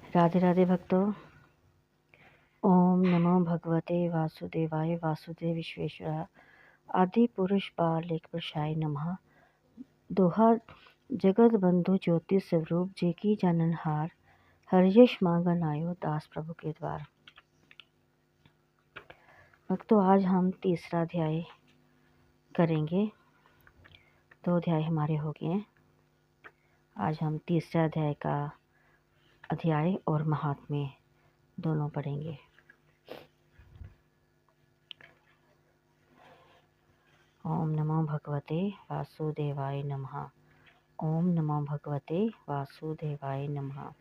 राधे राधे भक्तों। ओम नमो भगवते वासुदेवाय वासुदेव विश्वेश्वरा आदि पुरुष बाल लेख प्रसाय नमः। दोहा जगत बंधु ज्योति स्वरूप जे की जाननहार, हरियश मांगन आयो दास प्रभु के द्वार। भक्तों, आज हम तीसरा अध्याय करेंगे। 2 अध्याय हमारे हो गए हैं। आज हम तीसरा अध्याय का अध्याय और महात्म्य दोनों पढ़ेंगे। ओम नमो भगवते वासुदेवाय नमः। ओम नमो भगवते वासुदेवाय नमः।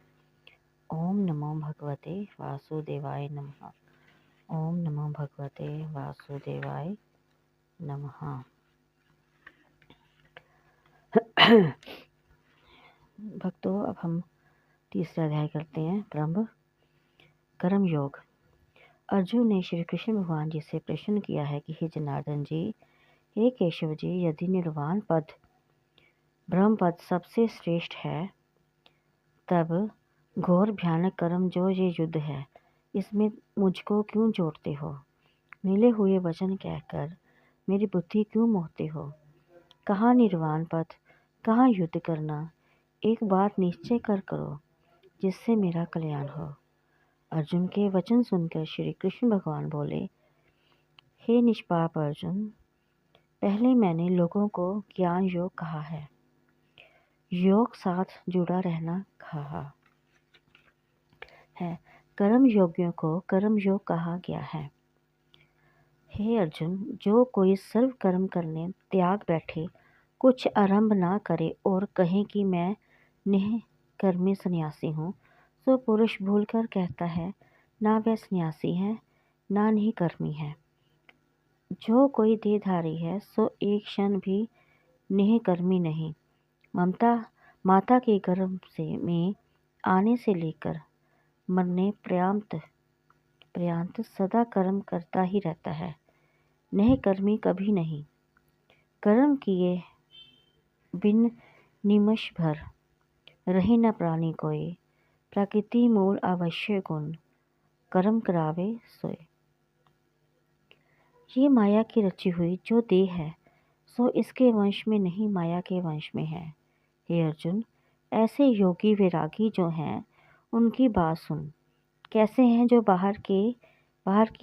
ओम नमो भगवते वासुदेवाय नमः। ओम नमो भगवते वासुदेवाय नमः। भक्तों, अब हम तीसरा अध्याय करते हैं। प्रारंभ। कर्म योग। अर्जुन ने श्री कृष्ण भगवान जी से प्रश्न किया है कि हे जनार्दन जी, हे केशव जी, यदि निर्वाण पद ब्रह्म पद सबसे श्रेष्ठ है, तब घोर भयानक कर्म जो ये युद्ध है, इसमें मुझको क्यों जोड़ते हो? मिले हुए वचन कहकर मेरी बुद्धि क्यों मोहते हो? कहाँ निर्वाण पद, कहाँ युद्ध करना? एक बात निश्चय कर करो, जिससे मेरा कल्याण हो। अर्जुन के वचन सुनकर श्री कृष्ण भगवान बोले, हे निष्पाप अर्जुन, पहले मैंने लोगों को ज्ञान योग कहा है, योग साथ जुड़ा रहना कहा है। कर्म योगियों को कर्म योग कहा गया है। हे अर्जुन, जो कोई सर्व कर्म करने त्याग बैठे, कुछ आरंभ ना करे और कहे कि मैं निष्कर्मी सन्यासी हूँ, सो पुरुष भूलकर कहता है ना वह सन्यासी है ना निष्कर्मी है। जो कोई देहधारी है सो एक क्षण भी निष्कर्मी नहीं। माता के गर्भ में आने से लेकर मरने पर्यंत सदा कर्म करता ही रहता है, निष्कर्मी कभी नहीं। कर्म किए बिन निमिष भर रहे न प्राणी कोय, प्रकृति मूल अवश्य गुण, कर्म करावे सोए। ये माया की रची हुई जो देह है, सो इसके वंश में नहीं, माया के वंश में है। हे अर्जुन, ऐसे योगी वैरागी जो हैं, उनकी बात सुन। कैसे हैं जो बाहर की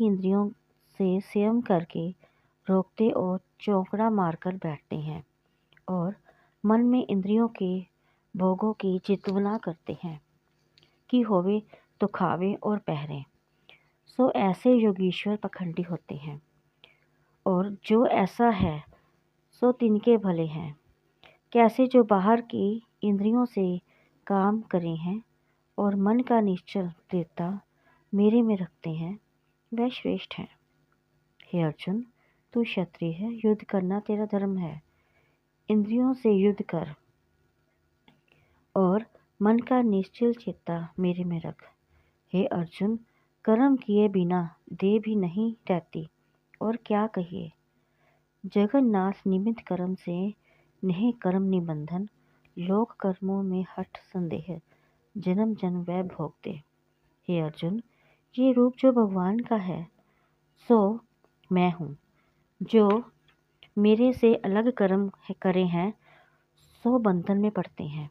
इंद्रियों से संयम करके रोकते और चौकड़ा मारकर बैठते हैं और मन में इंद्रियों के भोगों की चितवना करते हैं कि होवे तो खावे और पहरे। सो ऐसे योगीश्वर पखंडी होते हैं, और जो ऐसा है सो तिनके भले हैं। कैसे जो बाहर की इंद्रियों से काम करे हैं और मन का निश्चल दृढ़ता मेरे में रखते हैं, वह श्रेष्ठ है। हे अर्जुन, तू क्षत्रिय है, युद्ध करना तेरा धर्म है। इंद्रियों से युद्ध कर और मन का निश्चल चित्ता मेरे में रख। हे अर्जुन, कर्म किए बिना देह भी नहीं रहती, और क्या कहिए। जगन्नाथ निमित्त कर्म से नहीं कर्म निबंधन, लोक कर्मों में हठ संदेह, जन्म जन्म वह भोगते। हे अर्जुन, ये रूप जो भगवान का है सो मैं हूँ। जो मेरे से अलग कर्म करे हैं सो बंधन में पड़ते हैं।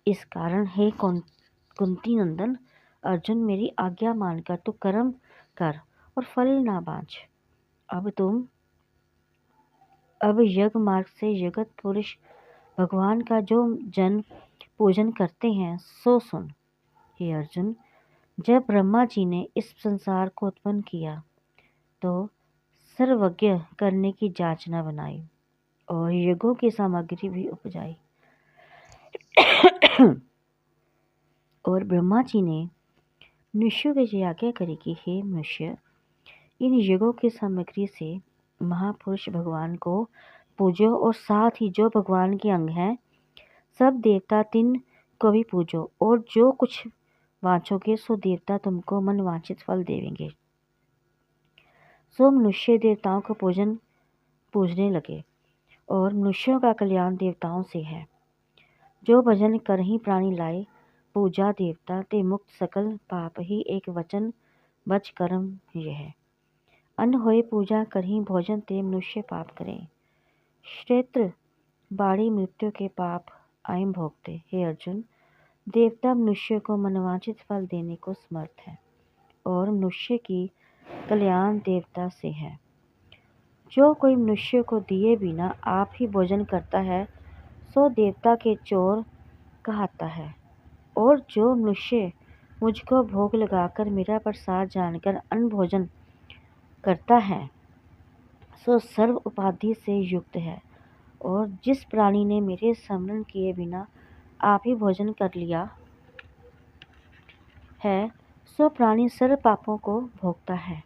इस कारण हे कुंती नंदन अर्जुन, मेरी आज्ञा मानकर तू कर्म कर और फल ना बांझ। अब यज्ञ मार्ग से जगत पुरुष भगवान का जो जन पूजन करते हैं सो सुन। हे अर्जुन, जब ब्रह्मा जी ने इस संसार को उत्पन्न किया तो सर्वज्ञ करने की याचना बनाई और यज्ञों की सामग्री भी उपजाई। और ब्रह्मा जी ने मनुष्यों की आज्ञा करी कि हे मनुष्य, इन यज्ञों की सामग्री से महापुरुष भगवान को पूजो, और साथ ही जो भगवान के अंग हैं सब देवता तिन को भी पूजो, और जो कुछ वांछोगे सो देवता तुमको मन वांछित फल देंगे। सो मनुष्य देवताओं को पूजने लगे, और मनुष्यों का कल्याण देवताओं से है। जो भजन कर ही प्राणी लाए, पूजा देवता ते मुक्त सकल पाप ही एक वचन बच कर्म यह। अन्न होए पूजा करही भोजन ते मनुष्य पाप करे। क्षेत्र बाड़ी मृत्यु के पाप आयम भोगते। हे अर्जुन, देवता मनुष्य को मनवांचित फल देने को समर्थ है और मनुष्य की कल्याण देवता से है। जो कोई मनुष्य को दिए बिना आप ही भोजन करता है सो देवता के चोर कहता है, और जो मनुष्य मुझको भोग लगाकर मेरा प्रसाद जानकर अन्न भोजन करता है सो सर्व उपाधि से युक्त है। और जिस प्राणी ने मेरे स्मरण किए बिना आप ही भोजन कर लिया है सो प्राणी सर्व पापों को भोगता है।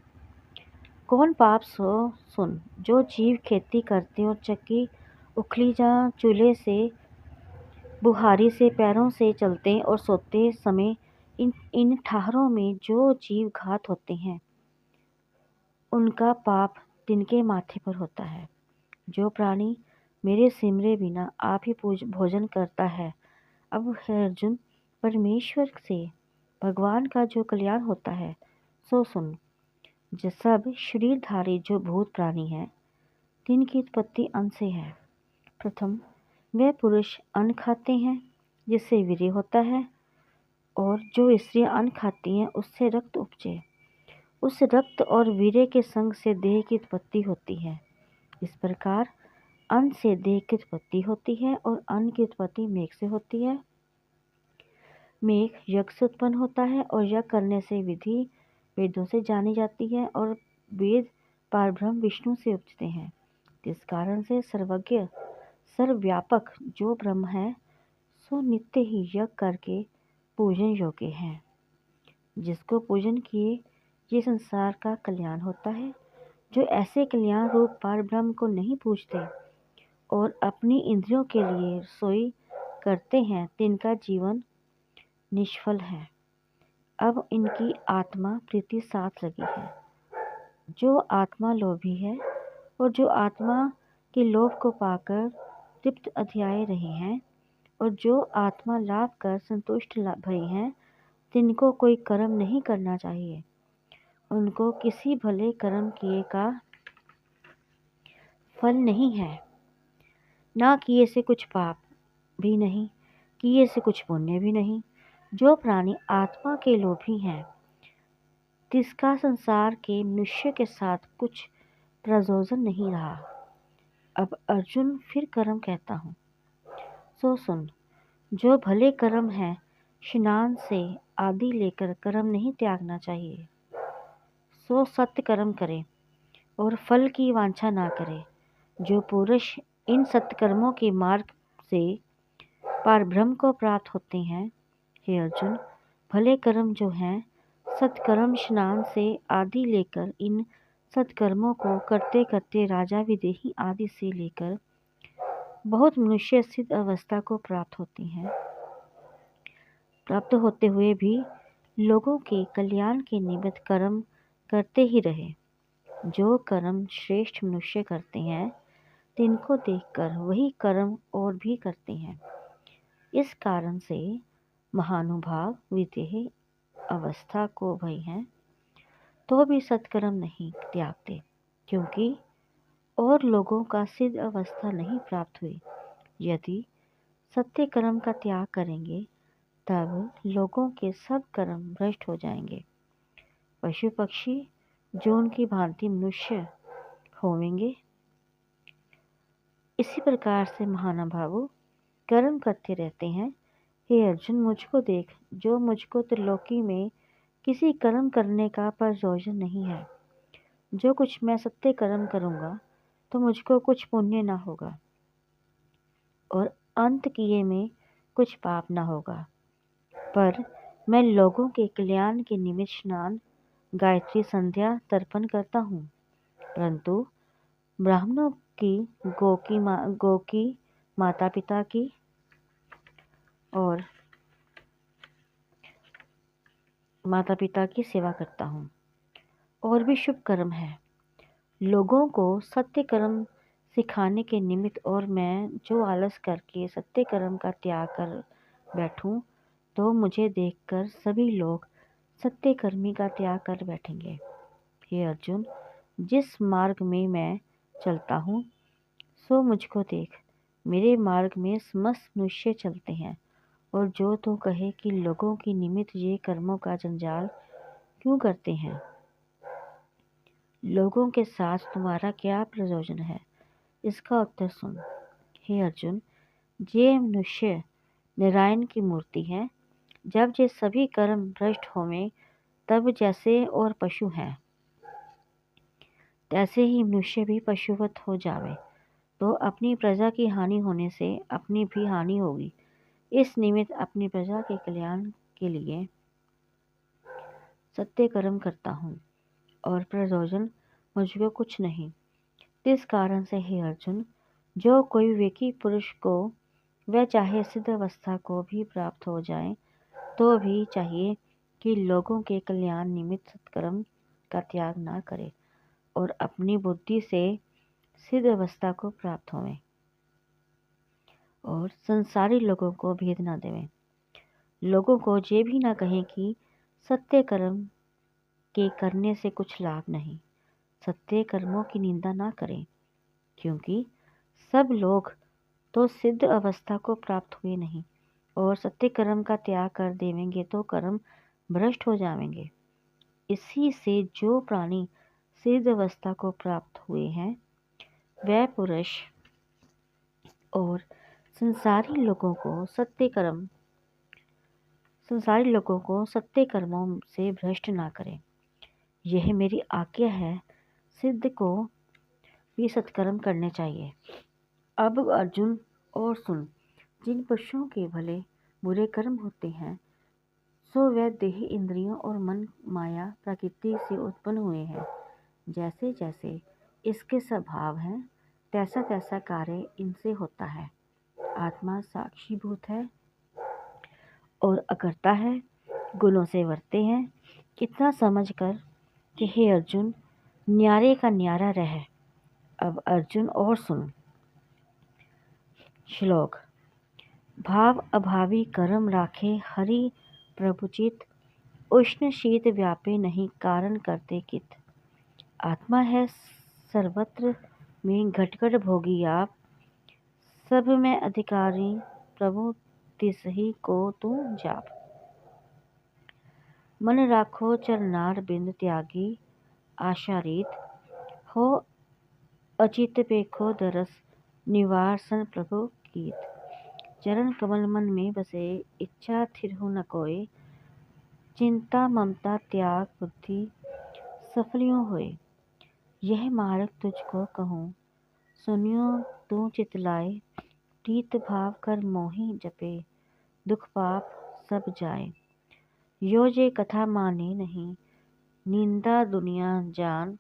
कौन पाप सो सुन। जो जीव खेती करते और चक्की उखली जा चूल्हे से बुहारी से पैरों से चलते और सोते समय इन ठहरों में जो जीव घात होते हैं उनका पाप तिनके माथे पर होता है। जो प्राणी मेरे सिमरे बिना आप ही भोजन करता है। अब है अर्जुन, परमेश्वर से भगवान का जो कल्याण होता है सो सुन। जो सब शरीरधारी जो भूत प्राणी हैं तिनकी उत्पत्ति अन्न से है। प्रथम वे पुरुष अन्न खाते हैं जिससे वीर्य होता है, और जो स्त्रियां अन्न खाती हैं उससे रक्त उपजे। उस रक्त और वीर्य के संग से देह की उत्पत्ति होती है। इस प्रकार अन्न से देह की उत्पत्ति होती है और अन्न की उत्पत्ति मेघ से होती है। मेघ यज्ञ से उत्पन्न होता है और यज्ञ करने से विधि वेदों से जानी जाती है, और वेद पारब्रह्म विष्णु से उपजते हैं। इस कारण से सर्वज्ञ सर्वव्यापक जो ब्रह्म है सो नित्य ही यज्ञ करके पूजन योग्य है। जिसको पूजन किए ये संसार का कल्याण होता है। जो ऐसे कल्याण रूप पार ब्रह्म को नहीं पूजते और अपनी इंद्रियों के लिए रसोई करते हैं तिनका जीवन निष्फल है। अब इनकी आत्मा प्रीति साथ लगी है। जो आत्मा लोभी है और जो आत्मा के लोभ को पाकर तृप्त अध्याय रहे हैं, और जो आत्मा लाभ कर संतुष्ट भई हैं तिनको कोई कर्म नहीं करना चाहिए। उनको किसी भले कर्म किए का फल नहीं है। ना किए से कुछ पाप भी नहीं, किए से कुछ पुण्य भी नहीं। जो प्राणी आत्मा के लोभी हैं तिसका संसार के मनुष्य के साथ कुछ प्रयोजन नहीं रहा। अब अर्जुन फिर कर्म कहता हूँ सो सुन। जो भले कर्म है स्नान से आदि लेकर कर्म नहीं त्यागना चाहिए। सो सत्य कर्म करे और फल की वांछा ना करे। जो पुरुष इन सत्कर्मों के मार्ग से पारब्रह्म को प्राप्त होते हैं, हे अर्जुन, भले कर्म जो हैं सत्कर्म स्नान से आदि लेकर इन सत्कर्मों को करते करते राजा विदेही आदि से लेकर बहुत मनुष्य सिद्ध अवस्था को प्राप्त होते हैं। प्राप्त होते हुए भी लोगों के कल्याण के निमित्त कर्म करते ही रहे। जो कर्म श्रेष्ठ मनुष्य करते हैं तिनको देखकर वही कर्म और भी करते हैं। इस कारण से महानुभाव विदेह अवस्था को भय हैं तो भी सत्कर्म नहीं त्यागते, क्योंकि और लोगों का सिद्ध अवस्था नहीं प्राप्त हुई। यदि सत्य कर्म का त्याग करेंगे तब लोगों के सब कर्म भ्रष्ट हो जाएंगे। पशु पक्षी जो उनकी भांति मनुष्य होवेंगे। इसी प्रकार से महानुभावों कर्म करते रहते हैं। हे अर्जुन, मुझको देख, जो मुझको त्रिलोकी में किसी कर्म करने का प्रयोजन नहीं है। जो कुछ मैं सत्य कर्म करूँगा तो मुझको कुछ पुण्य ना होगा और अंत किए में कुछ पाप ना होगा, पर मैं लोगों के कल्याण के निमित्त स्नान गायत्री संध्या तर्पण करता हूँ। परंतु ब्राह्मणों की गौ की माता पिता की और माता पिता की सेवा करता हूँ। और भी शुभ कर्म है लोगों को सत्य कर्म सिखाने के निमित्त, और मैं जो आलस करके सत्य कर्म का त्याग कर बैठूं तो मुझे देखकर सभी लोग सत्यकर्मी का त्याग कर बैठेंगे। हे अर्जुन, जिस मार्ग में मैं चलता हूँ सो मुझको देख। मेरे मार्ग में समस्त मनुष्य चलते हैं, और जो तू कहे कि लोगों की निमित्त ये कर्मों का जंजाल क्यों करते हैं, लोगों के साथ तुम्हारा क्या प्रयोजन है, इसका उत्तर सुन। हे अर्जुन, ये मनुष्य नारायण की मूर्ति है। जब ये सभी कर्म भ्रष्ट होवें, तब जैसे और पशु हैं तैसे ही मनुष्य भी पशुवत हो जावे, तो अपनी प्रजा की हानि होने से अपनी भी हानि होगी। इस निमित्त अपनी प्रजा के कल्याण के लिए सत्य कर्म करता हूँ, और प्रयोजन मुझको कुछ नहीं। इस कारण से हे अर्जुन, जो कोई विवेकी पुरुष को वह चाहे सिद्ध अवस्था को भी प्राप्त हो जाए, तो भी चाहिए कि लोगों के कल्याण निमित्त सत्कर्म का त्याग ना करे, और अपनी बुद्धि से सिद्ध अवस्था को प्राप्त होवे, और संसारी लोगों को भेद ना देवे। लोगों को ये भी ना कहें कि सत्य कर्म के करने से कुछ लाभ नहीं। सत्य कर्मों की निंदा ना करें, क्योंकि सब लोग तो सिद्ध अवस्था को प्राप्त हुए नहीं, और सत्य कर्म का त्याग कर देवेंगे तो कर्म भ्रष्ट हो जाएंगे। इसी से जो प्राणी सिद्ध अवस्था को प्राप्त हुए हैं, वह पुरुष और संसारी लोगों को सत्य कर्मों से भ्रष्ट ना करें। यह मेरी आज्ञा है। सिद्ध को भी सत्कर्म करने चाहिए। अब अर्जुन और सुन, जिन पशुओं के भले बुरे कर्म होते हैं, सो वह देह, इंद्रियों और मन माया प्रकृति से उत्पन्न हुए हैं। जैसे जैसे इसके स्वभाव हैं, तैसा तैसा कार्य इनसे होता है। आत्मा साक्षीभूत है और अकर्ता है, गुणों से वर्ते हैं। इतना समझकर कि हे अर्जुन, न्यारे का न्यारा रह। अब अर्जुन और सुन। श्लोक। भाव अभावी कर्म राखे हरि प्रभुचित, उष्ण शीत व्यापे नहीं कारण करते कित। आत्मा है सर्वत्र में घटघट भोगी आप, सब में अधिकारी प्रभु तिसही को तू जाप। मन राखो चरनार बिंद त्यागी, आशारीत हो अचित पेखो दरस, निवासन प्रभु कीत। चरण कमल मन में बसे, इच्छा थिरहु न कोय, चिंता ममता त्याग बुद्धि सफलियों होए। यह मार्ग तुझको कहूँ, सुनियो तू चितलाए, प्रीत भाव कर मोहि जपे, दुख पाप सब जाए। यो ये कथा माने नहीं, निंदा दुनिया जान,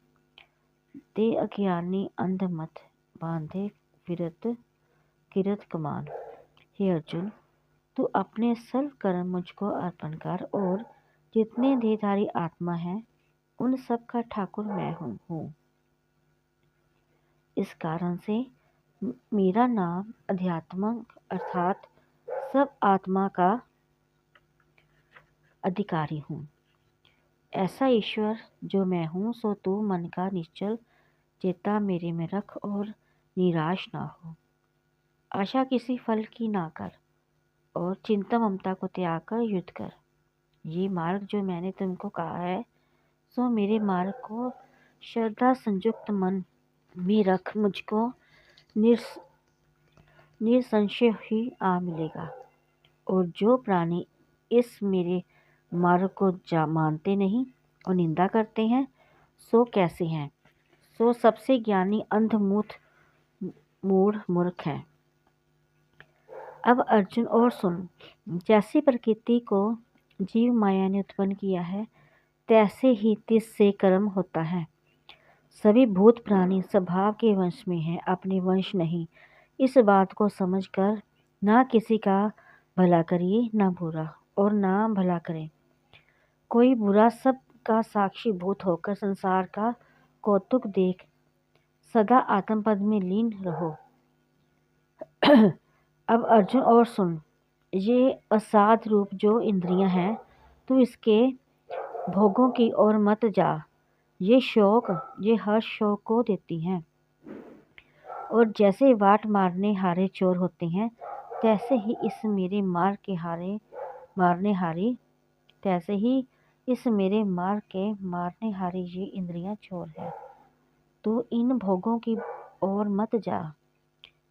ते अज्ञानी अंध मत, बांधे किरत कमान। हे अर्जुन, तू अपने सर्व कर्म मुझको अर्पण कर, और जितने देहधारी आत्मा है उन सब का ठाकुर मैं हूँ। इस कारण से मेरा नाम अध्यात्मक अर्थात सब आत्मा का अधिकारी हूँ। ऐसा ईश्वर जो मैं हूँ, सो तू मन का निश्चल चेता मेरे में रख, और निराश ना हो। आशा किसी फल की ना कर, और चिंता ममता को त्याग कर युद्ध कर। ये मार्ग जो मैंने तुमको कहा है, सो मेरे मार्ग को श्रद्धा संयुक्त मन में रख, मुझको निसंशय ही आ मिलेगा। और जो प्राणी इस मेरे मार्ग को मानते नहीं और निंदा करते हैं, सो कैसे हैं? सो सबसे ज्ञानी अंध मूढ़ मूर्ख है। अब अर्जुन और सुन। जैसी प्रकृति को जीव माया ने उत्पन्न किया है, तैसे ही तिससे कर्म होता है। सभी भूत प्राणी स्वभाव के वंश में हैं, अपने वंश नहीं। इस बात को समझकर ना किसी का भला करिए, ना बुरा, और ना भला करें कोई बुरा। सब का साक्षी भूत होकर संसार का कौतुक देख सदा आत्मपद में लीन रहो। अब अर्जुन और सुन। ये असाध रूप जो इंद्रियां हैं, तू इसके भोगों की ओर मत जा। ये हर शौक को देती हैं। और जैसे वाट मारने हारे चोर होते हैं, तैसे ही इस मेरे मारने हारी तैसे ही इस मेरे मारने हारी ये इंद्रियां चोर है। तो इन भोगों की ओर मत जा।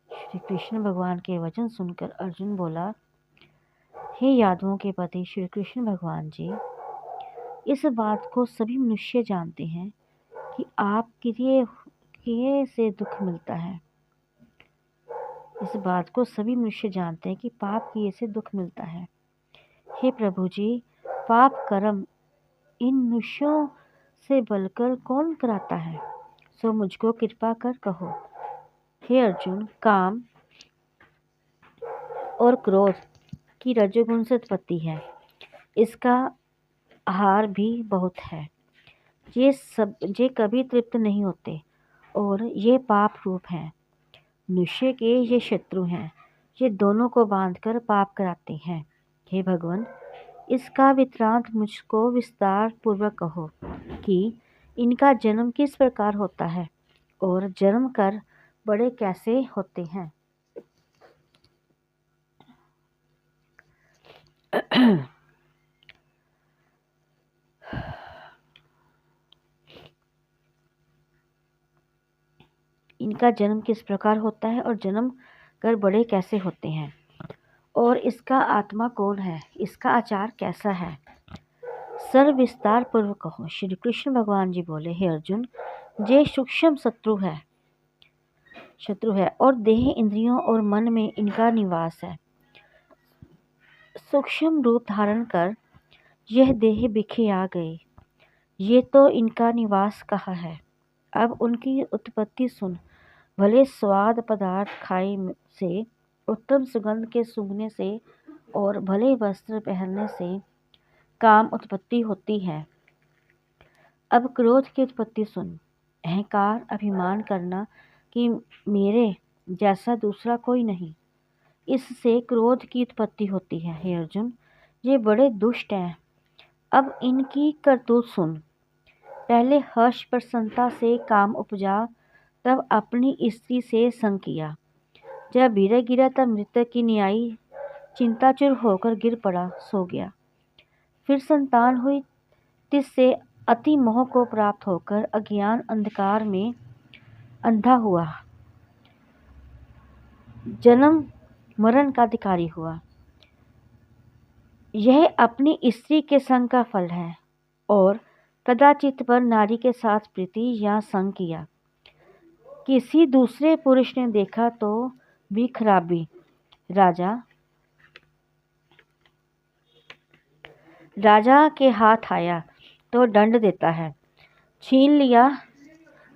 श्री कृष्ण भगवान के वचन सुनकर अर्जुन बोला, हे यादवों के पति श्री कृष्ण भगवान जी, इस बात को सभी मनुष्य जानते हैं कि आप किए से दुख मिलता है। इस बात को सभी मनुष्य जानते हैं कि पाप किए से दुख मिलता है। हे प्रभु जी, पाप कर्म इन मनुष्यों से बढ़कर कौन कराता है? सो मुझको कृपा कर कहो। हे अर्जुन, काम और क्रोध की रजोगुण से उत्पत्ति है। इसका आहार भी बहुत है। ये कभी तृप्त नहीं होते और ये पाप रूप हैं। मनुष्य के ये शत्रु हैं। ये दोनों को बांधकर पाप कराते हैं। हे भगवान, इसका वृत्तांत मुझको विस्तार पूर्वक कहो कि इनका जन्म किस प्रकार होता है और जन्म कर बड़े कैसे होते हैं। इनका जन्म किस प्रकार होता है और जन्म कर बड़े कैसे होते हैं, और इसका आत्मा कौन है, इसका आचार कैसा है, सर्व विस्तार पूर्वक कहो। श्री कृष्ण भगवान जी बोले, हे अर्जुन, ये सूक्ष्म शत्रु है और देह, इंद्रियों और मन में इनका निवास है। सूक्ष्म रूप धारण कर यह देह बिखे आ गए। ये तो इनका निवास कहाँ है। अब उनकी उत्पत्ति सुन। भले स्वाद पदार्थ खाए से, उत्तम सुगंध के सूंघने से और भले वस्त्र पहनने से काम उत्पत्ति होती है। अब क्रोध की उत्पत्ति सुन। अहंकार, अभिमान करना कि मेरे जैसा दूसरा कोई नहीं, इससे क्रोध की उत्पत्ति होती है। हे अर्जुन, ये बड़े दुष्ट हैं। अब इनकी करतूत सुन। पहले हर्ष प्रसन्नता से काम उपजा, तब अपनी स्त्री से संग किया। जब वीर्य गिरा तब मृतक की न्यायी चिंताचुर होकर गिर पड़ा, सो गया। फिर संतान हुई, तिससे अति मोह को प्राप्त होकर अज्ञान अंधकार में अंधा हुआ, जन्म मरण का अधिकारी हुआ। यह अपनी स्त्री के संग का फल है। और कदाचित पर नारी के साथ प्रीति या संग किया। किसी दूसरे पुरुष ने देखा तो भी खराबी। राजा के हाथ आया तो दंड देता है,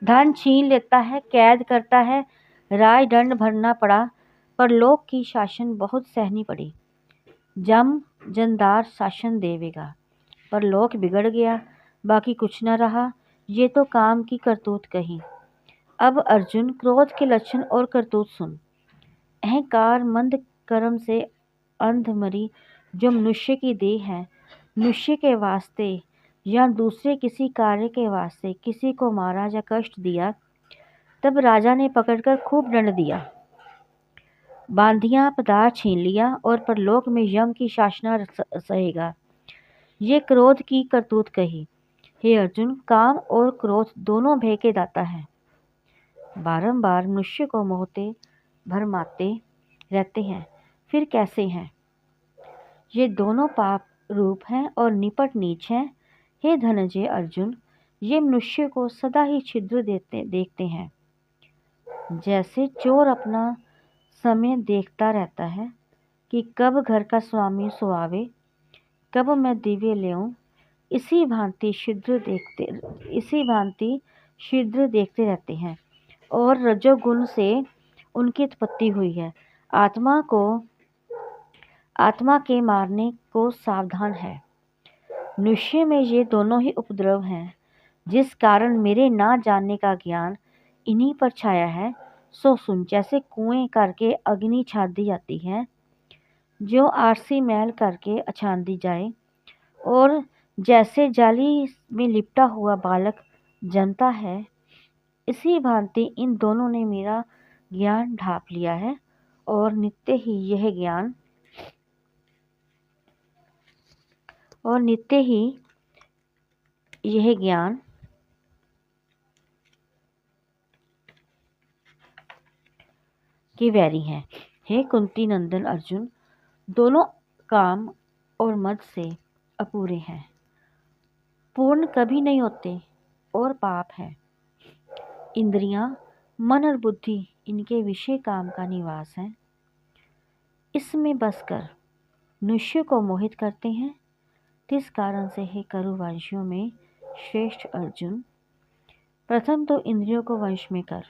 धन छीन लेता है, कैद करता है, राय दंड भरना पड़ा, पर लोक की शासन बहुत सहनी पड़ी। जमदार शासन देवेगा, पर लोक बिगड़ गया, बाकी कुछ न रहा। ये तो काम की करतूत कही। अब अर्जुन, क्रोध के लक्षण और करतूत सुन। अहंकार मंद कर्म से अंध मरी जो मनुष्य की देह है, मनुष्य के वास्ते या दूसरे किसी कार्य के वास्ते किसी को मारा या कष्ट दिया, तब राजा ने पकड़कर खूब दंड दिया, बांधिया, पदार्थ छीन लिया और परलोक में यम की शासना सहेगा। ये क्रोध की करतूत कही। हे अर्जुन, काम और क्रोध दोनों भय के दाता है। बारंबार मनुष्य को मोहते भरमाते रहते हैं। फिर कैसे हैं? ये दोनों पाप रूप हैं और निपट नीच हैं। हे धनंजय अर्जुन, ये मनुष्य को सदा ही छिद्र देखते हैं। जैसे चोर अपना समय देखता रहता है कि कब घर का स्वामी सुआवे, कब मैं दिव्य लेऊं, इसी भांति शीघ्र देखते रहते हैं। और रजोगुण से उनकी उत्पत्ति हुई है। आत्मा के मारने को सावधान है। मनुष्य में ये दोनों ही उपद्रव हैं, जिस कारण मेरे ना जानने का ज्ञान इन्हीं पर छाया है। सो सुन। जैसे कुएं करके अग्नि छादी जाती है, जो आरसी मैल करके अछान दी जाए, और जैसे जाली में लिपटा हुआ बालक जमता है, इसी भांति इन दोनों ने मेरा ज्ञान ढांप लिया है, और नित्य ही यह ज्ञान के वैरी हैं। हे कुंती नंदन अर्जुन, दोनों काम और मद से अपूरे हैं, पूर्ण कभी नहीं होते और पाप है। इंद्रियां, मन और बुद्धि इनके विषय काम का निवास है। इसमें बसकर मनुष्य को मोहित करते हैं। जिस कारण से हे करुवंशियों में श्रेष्ठ अर्जुन, प्रथम तो इंद्रियों को वश में कर।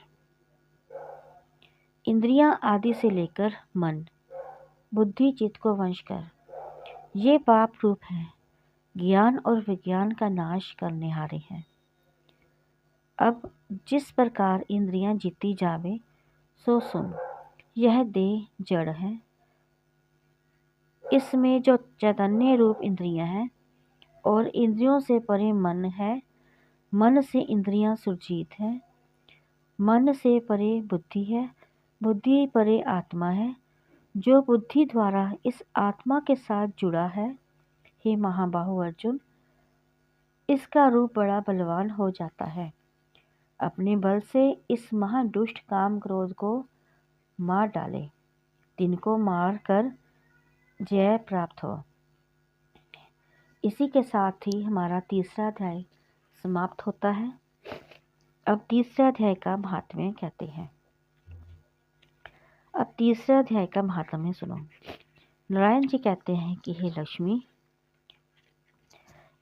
इंद्रियां आदि से लेकर मन, बुद्धि, चित्त को वश कर। ये पाप रूप है, ज्ञान और विज्ञान का नाश करने हारे हैं। अब जिस प्रकार इंद्रियां जीती जावे सो सुन। यह देह जड़ है, इसमें जो चैतन्य रूप इंद्रियां हैं, और इंद्रियों से परे मन है, मन से इंद्रियां सुरजीत है, मन से परे बुद्धि है, बुद्धि परे आत्मा है, जो बुद्धि द्वारा इस आत्मा के साथ जुड़ा है। हे महाबाहु अर्जुन, इसका रूप बड़ा बलवान हो जाता है। अपने बल से इस महादुष्ट काम क्रोध को मार डाले, तिनको मार कर जय प्राप्त हो। इसी के साथ ही हमारा तीसरा अध्याय समाप्त होता है। अब तीसरे अध्याय का महात्म्य कहते हैं। अब तीसरे अध्याय का महात्म्य सुनो। नारायण जी कहते हैं कि हे लक्ष्मी,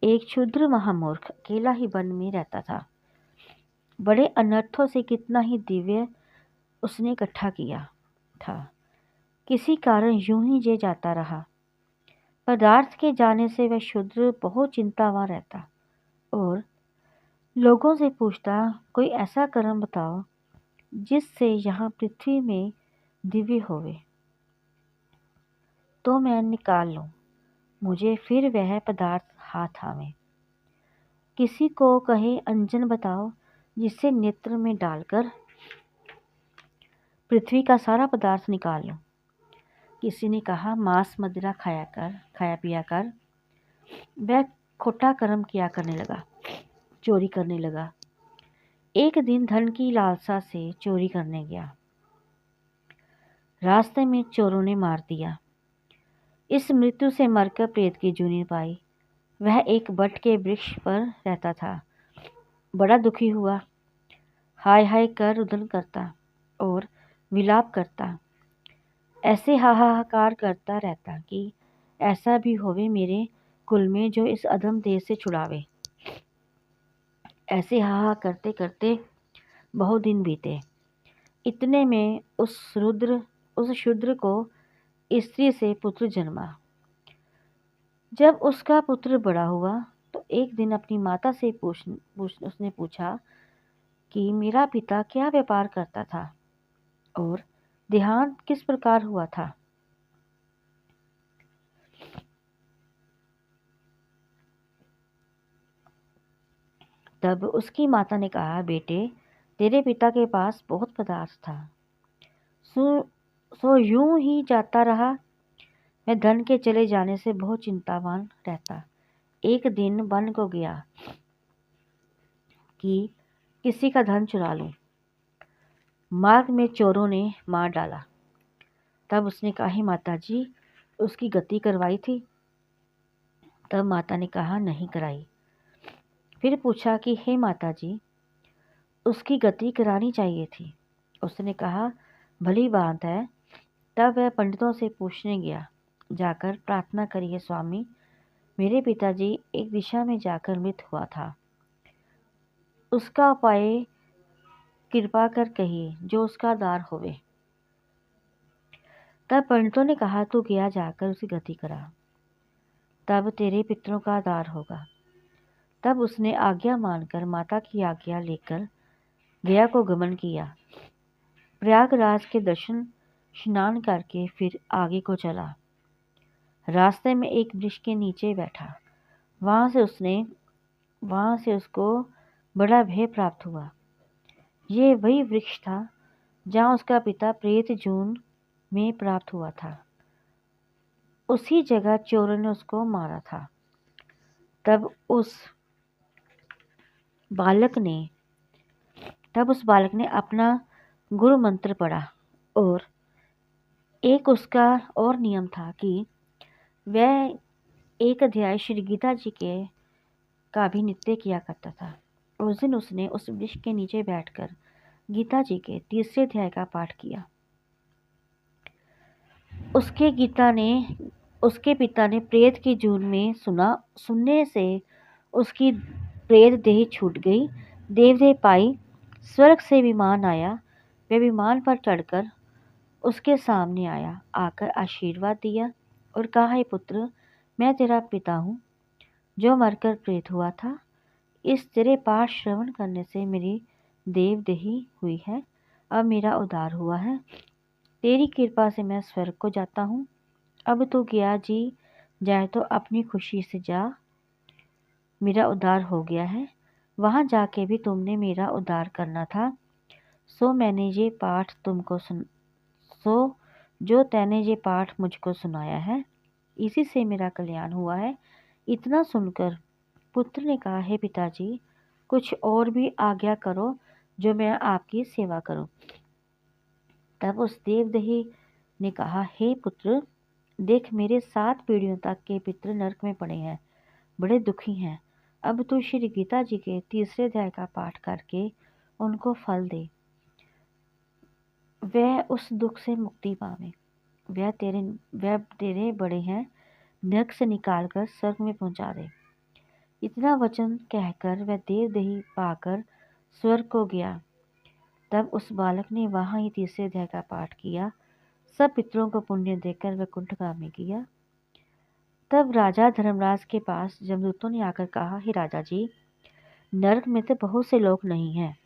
एक क्षुद्र महामूर्ख अकेला ही वन में रहता था। बड़े अनर्थों से कितना ही दिव्य उसने इकट्ठा किया था। किसी कारण यूं ही जे जाता रहा। पदार्थ के जाने से वह क्षुद्र बहुत चिंतावान रहता और लोगों से पूछता, कोई ऐसा कर्म बताओ जिससे यहाँ पृथ्वी में दिव्य होवे, तो मैं निकाल लूँ, मुझे फिर वह पदार्थ हाथ आवे। किसी को कहे अंजन बताओ जिससे नेत्र में डालकर पृथ्वी का सारा पदार्थ निकाल लूँ। किसी ने कहा मांस मदिरा खाया पिया कर। वह खोटा कर्म किया करने लगा, चोरी करने लगा। एक दिन धन की लालसा से चोरी करने गया, रास्ते में चोरों ने मार दिया। इस मृत्यु से मरकर प्रेत की जूनी पाई। वह एक बट के वृक्ष पर रहता था। बड़ा दुखी हुआ, हाय हाय कर रुदन करता और विलाप करता। ऐसे हाहाकार करता रहता कि ऐसा भी होवे मेरे कुल में जो इस अधम देह से छुड़ावे। ऐसे हाहा करते करते बहुत दिन बीते। इतने में उस शूद्र को स्त्री से पुत्र जन्मा। जब उसका पुत्र बड़ा हुआ तो एक दिन अपनी माता से उसने पूछा कि मेरा पिता क्या व्यापार करता था और देहांत किस प्रकार हुआ था। तब उसकी माता ने कहा, बेटे, तेरे पिता के पास बहुत पदार्थ था, सो यूं ही जाता रहा। मैं धन के चले जाने से बहुत चिंतावान रहता। एक दिन वन को गया कि किसी का धन चुरा लूं। मार्ग में चोरों ने मार डाला। तब उसने कहा, हे माता जी, उसकी गति करवाई थी। तब माता ने कहा, नहीं कराई। फिर पूछा कि हे माता जी, उसकी गति करानी चाहिए थी। उसने कहा, भली बात है। तब वह पंडितों से पूछने गया। जाकर प्रार्थना करिए, स्वामी, मेरे पिताजी एक दिशा में जाकर मृत हुआ था, उसका उपाय कृपा कर कहिए जो उसका दार होवे। तब पंडितों ने कहा, तू गया जाकर उसकी गति करा, तब तेरे पितरों का दार होगा। तब उसने आज्ञा मानकर माता की आज्ञा लेकर गया को गमन किया। प्रयागराज के दर्शन स्नान करके फिर आगे को चला। रास्ते में एक वृक्ष के नीचे बैठा। वहां से उसको बड़ा भय प्राप्त हुआ। ये वही वृक्ष था जहाँ उसका पिता प्रेत जून में प्राप्त हुआ था। उसी जगह चोरों ने उसको मारा था। तब उस बालक ने अपना गुरु मंत्र पढ़ा और एक उसका और नियम था कि वह एक अध्याय श्री गीता जी के का भी नित्य किया करता था। उस दिन उसने उस वृक्ष के नीचे बैठकर गीता जी के 3 अध्याय का पाठ किया। उसके पिता ने प्रेत की जून में सुनने से उसकी प्रेत देह छूट गई। देवदेह पाई। स्वर्ग से विमान आया। वह विमान पर चढ़कर उसके सामने आया, आकर आशीर्वाद दिया और कहा, हे पुत्र, मैं तेरा पिता हूँ जो मरकर प्रेत हुआ था। इस तेरे पाठ श्रवण करने से मेरी देवदेही हुई है। अब मेरा उद्धार हुआ है। तेरी कृपा से मैं स्वर्ग को जाता हूँ। अब तू गया जी जाए तो अपनी खुशी से जा। मेरा उद्धार हो गया है। वहाँ जाके भी तुमने मेरा उद्धार करना था। सो जो तैने ये पाठ मुझको सुनाया है, इसी से मेरा कल्याण हुआ है। इतना सुनकर पुत्र ने कहा, हे पिताजी, कुछ और भी आज्ञा करो जो मैं आपकी सेवा करूं। तब उस देवदही ने कहा, हे पुत्र, देख, मेरे 7 पीढ़ियों तक के पितृ नरक में पड़े हैं, बड़े दुखी हैं। अब तू श्री गीता जी के 3 अध्याय का पाठ करके उनको फल दे, वह उस दुख से मुक्ति पावे। वह तेरे बड़े हैं, नरक से निकालकर स्वर्ग में पहुंचा दे। इतना वचन कहकर वह देवदेही पाकर स्वर्ग को गया। तब उस बालक ने वहां ही 3 अध्याय का पाठ किया। सब पितरों को पुण्य देकर वह कुंठगामी किया। तब राजा धर्मराज के पास जमदूतों ने आकर कहा, हे राजा जी, नरक में तो बहुत से लोग नहीं हैं,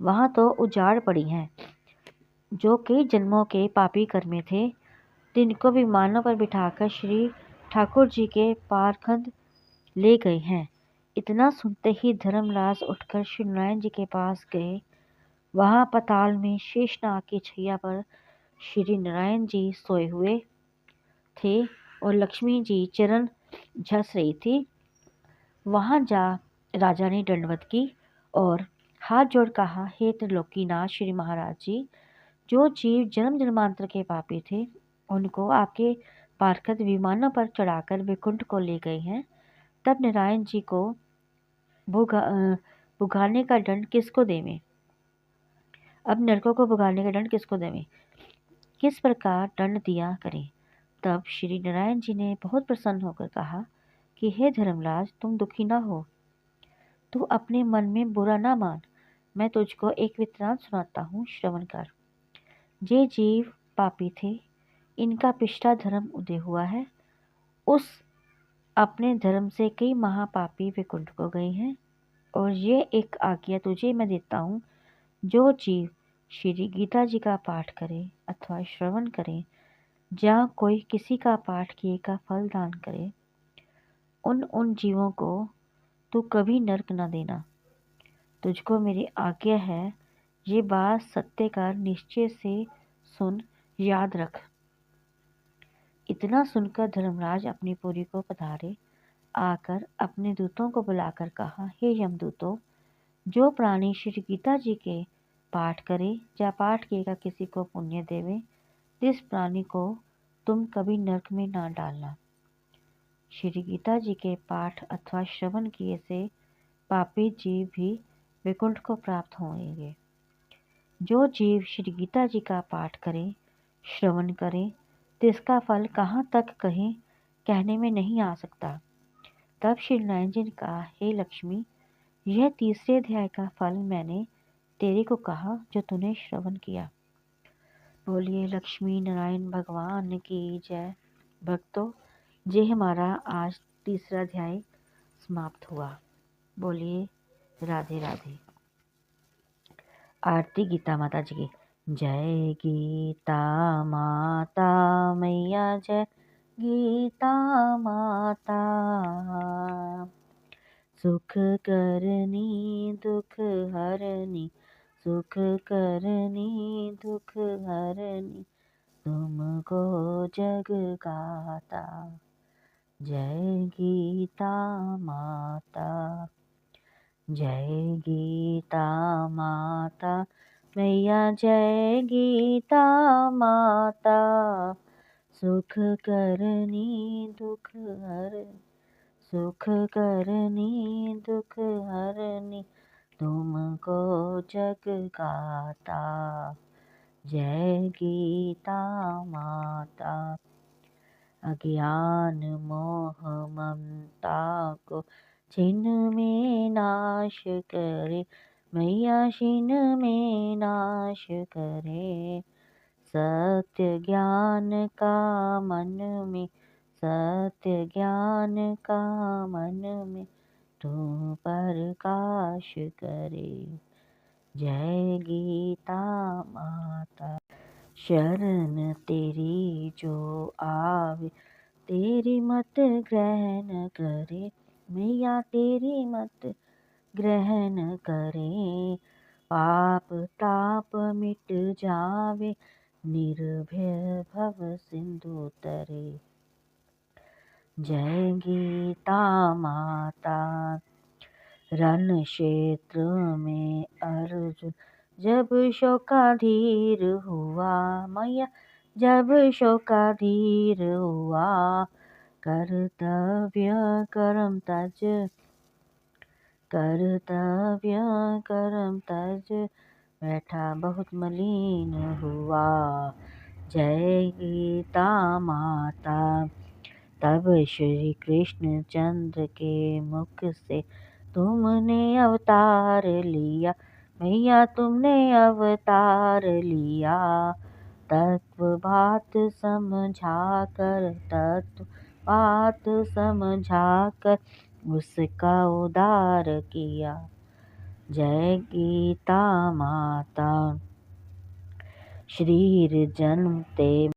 वहां तो उजाड़ पड़ी हैं, जो कई जन्मों के पापी कर्मे थे। तिनको विमानों पर बिठाकर श्री ठाकुर जी के पारखंड ले गए हैं। इतना सुनते ही धर्मराज उठकर श्री नारायण जी के पास गए। वहां पाताल में शेषनाग की छैया पर श्री नारायण जी सोए हुए थे और लक्ष्मी जी चरण झस रही थी। वहां जा राजा ने दंडवत की और हाथ जोड़ कहा, हे त्रिलोकीनाथ श्री महाराज जी, जो जीव जन्म जन्मांतर के पापी थे, उनको आपके पार्षद विमानों पर चढ़ाकर वैकुंठ को ले गए हैं। तब नारायण जी को भुगाने का दंड किसको देवें? अब नरकों को भुगाने का दंड किसको देवें? किस प्रकार दंड दिया करें? तब श्री नारायण जी ने बहुत प्रसन्न होकर कहा कि हे धर्मराज, तुम दुखी ना हो, तू अपने मन में बुरा ना मान। मैं तुझको एक वृत्तांत सुनाता हूँ, श्रवण कर। जे जीव पापी थे, इनका पिछला धर्म उदय हुआ है। उस अपने धर्म से कई महापापी वैकुंठ को गए हैं। और ये एक आज्ञा तुझे मैं देता हूँ, जो जीव श्री गीता जी का पाठ करे अथवा श्रवण करे, जहाँ कोई किसी का पाठ किए का फल दान करे, उन जीवों को तू कभी नरक न देना। तुझको मेरी आज्ञा है, ये बात सत्य का निश्चय से सुन, याद रख। इतना सुनकर धर्मराज अपनी पुरी को पधारे। आकर अपने दूतों को बुलाकर कहा, हे यमदूतों, जो प्राणी श्री गीता जी के पाठ करे या पाठ किएगा किसी को पुण्य देवे, जिस प्राणी को तुम कभी नरक में ना डालना। श्री गीता जी के पाठ अथवा श्रवण किए से पापी जीव भी वैकुंठ को प्राप्त होंगे। जो जीव श्री गीता जी का पाठ करे, श्रवण करे, तिसका फल कहाँ तक कहने में नहीं आ सकता। तब श्री नारायण जी ने कहा, हे लक्ष्मी, यह 3 अध्याय का फल मैंने तेरे को कहा जो तूने श्रवण किया। बोलिए लक्ष्मी नारायण भगवान की जय। भक्तों, ये हमारा आज 3 अध्याय समाप्त हुआ। बोलिए राधे राधे। आरती गीता माता जी की। जय गीता माता मैया जय, गीता माता। सुख करनी दुख हरनी, सुख करनी दुख हरनी, तुमको जग गाता। जय गीता माता, जय गीता माता, मैया जय गीता माता। सुख करनी दुख हरनी, सुख करनी दुख हरनी, तुमको जग गाता। जय गीता माता। अज्ञान मोह ममता को छिन में नाश करे, मैया छिन में नाश करे। सत्य ज्ञान का मन में, सत्य ज्ञान का मन में, तू प्रकाश करे। जय गीता माता। शरण तेरी जो आवे, तेरी मत ग्रहण करे, मैया तेरी मत ग्रहण करे। पाप ताप मिट जावे, निर्भय भव सिंधु तरे। जय गीता माता। रण क्षेत्र में अर्जुन जब शोकाधीर हुआ, मैया जब शोकाधीर हुआ। कर्तव्य कर्म तज, कर्तव्य कर्म तज, बैठा बहुत मलिन हुआ। जय गीता माता। तब श्री कृष्ण चंद्र के मुख से तुमने अवतार लिया, मैया तुमने अवतार लिया। तत्व बात समझा कर, तत्व बात समझा कर, उसका उद्धार किया। जय गीता माता। शरीर जन्मते